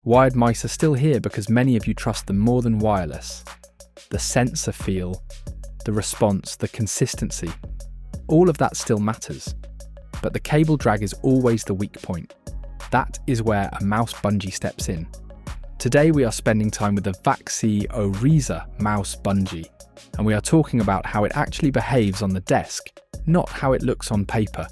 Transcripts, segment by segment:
Wired mice are still here because many of you trust them more than wireless. The sensor feel, the response, the consistency, all of that still matters. But the cable drag is always the weak point. That is where a mouse bungee steps in. Today we are spending time with the Vaxee Oryza Mouse Bungee, and we are talking about how it actually behaves on the desk, not how it looks on paper.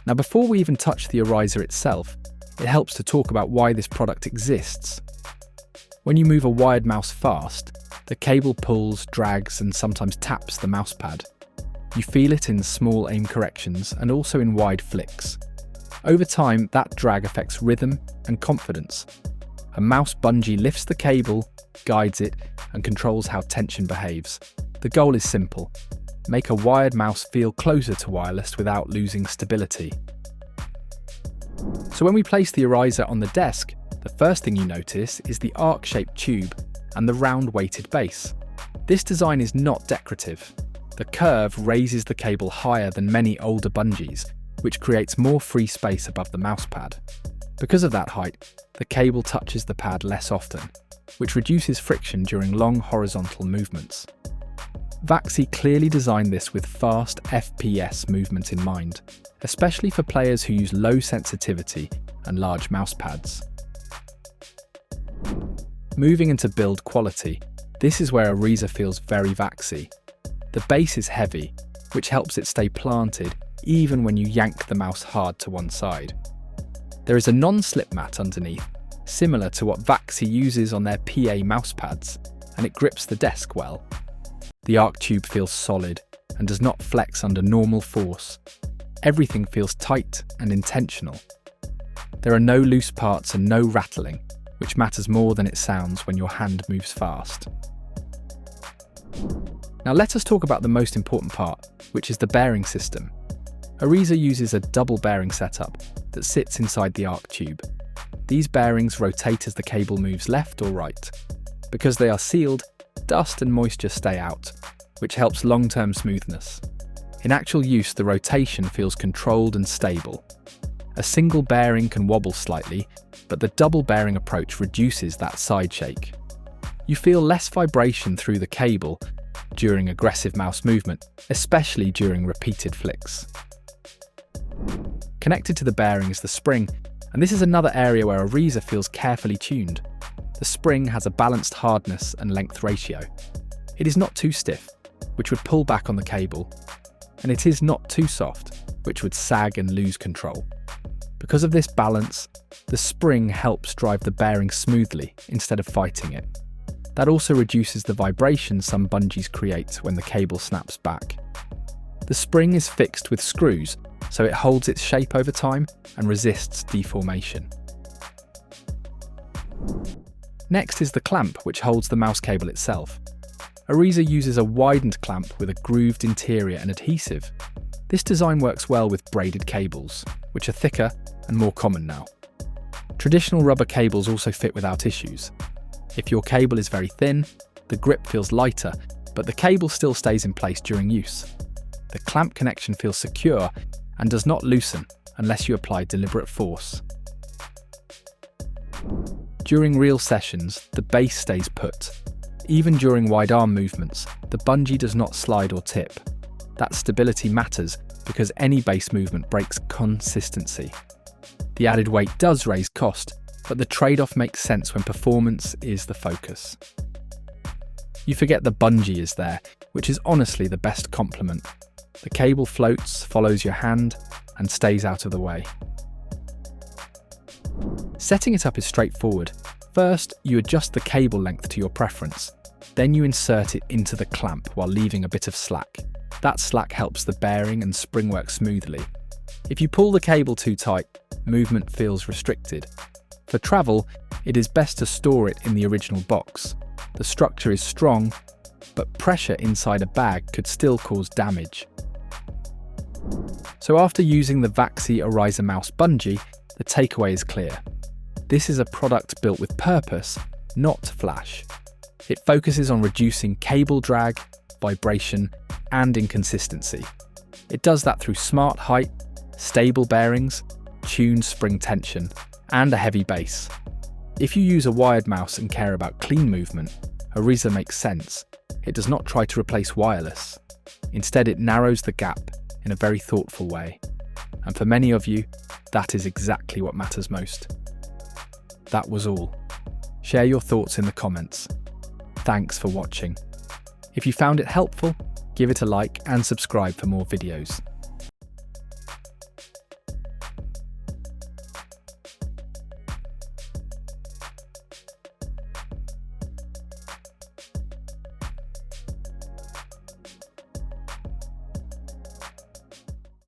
Now, before we even touch the Oryza itself, it helps to talk about why this product exists. When you move a wired mouse fast, the cable pulls, drags, and sometimes taps the mouse pad. You feel it in small aim corrections and also in wide flicks. Over time, that drag affects rhythm and confidence. A mouse bungee lifts the cable, guides it, and controls how tension behaves. The goal is simple: make a wired mouse feel closer to wireless without losing stability. So when we place the Oryza on the desk, the first thing you notice is the arc-shaped tube and the round-weighted base. This design is not decorative. The curve raises the cable higher than many older bungees, which creates more free space above the mouse pad. Because of that height, the cable touches the pad less often, which reduces friction during long horizontal movements. Vaxee clearly designed this with fast FPS movement in mind, especially for players who use low sensitivity and large mouse pads. Moving into build quality, this is where Oryza feels very Vaxee. The base is heavy, which helps it stay planted even when you yank the mouse hard to one side. There is a non-slip mat underneath, similar to what Vaxee uses on their PA mouse pads, and it grips the desk well. The arc tube feels solid and does not flex under normal force. Everything feels tight and intentional. There are no loose parts and no rattling, which matters more than it sounds when your hand moves fast. Now let us talk about the most important part, which is the bearing system. Oryza uses a double bearing setup that sits inside the arc tube. These bearings rotate as the cable moves left or right. Because they are sealed, dust and moisture stay out, which helps long-term smoothness. In actual use, the rotation feels controlled and stable. A single bearing can wobble slightly, but the double bearing approach reduces that side shake. You feel less vibration through the cable during aggressive mouse movement, especially during repeated flicks. Connected to the bearing is the spring, and this is another area where Oryza feels carefully tuned. The spring has a balanced hardness and length ratio. It is not too stiff, which would pull back on the cable, and it is not too soft, which would sag and lose control. Because of this balance, the spring helps drive the bearing smoothly instead of fighting it. That also reduces the vibration some bungees create when the cable snaps back. The spring is fixed with screws, so it holds its shape over time and resists deformation. Next is the clamp, which holds the mouse cable itself. Oryza uses a widened clamp with a grooved interior and adhesive. This design works well with braided cables, which are thicker and more common now. Traditional rubber cables also fit without issues. If your cable is very thin, the grip feels lighter, but the cable still stays in place during use. The clamp connection feels secure and does not loosen unless you apply deliberate force. During real sessions, the base stays put. Even during wide arm movements, the bungee does not slide or tip. That stability matters because any base movement breaks consistency. The added weight does raise cost, but the trade-off makes sense when performance is the focus. You forget the bungee is there, which is honestly the best compliment. The cable floats, follows your hand, and stays out of the way. Setting it up is straightforward. First, you adjust the cable length to your preference. Then you insert it into the clamp while leaving a bit of slack. That slack helps the bearing and spring work smoothly. If you pull the cable too tight, movement feels restricted. For travel, it is best to store it in the original box. The structure is strong, but pressure inside a bag could still cause damage. So after using the Vaxee Oryza Mouse Bungee, the takeaway is clear. This is a product built with purpose, not flash. It focuses on reducing cable drag, vibration, and inconsistency. It does that through smart height, stable bearings, tuned spring tension, and a heavy base. If you use a wired mouse and care about clean movement, Oryza makes sense. It does not try to replace wireless. Instead, it narrows the gap in a very thoughtful way. And for many of you, that is exactly what matters most. That was all. Share your thoughts in the comments. Thanks for watching. If you found it helpful, give it a like and subscribe for more videos.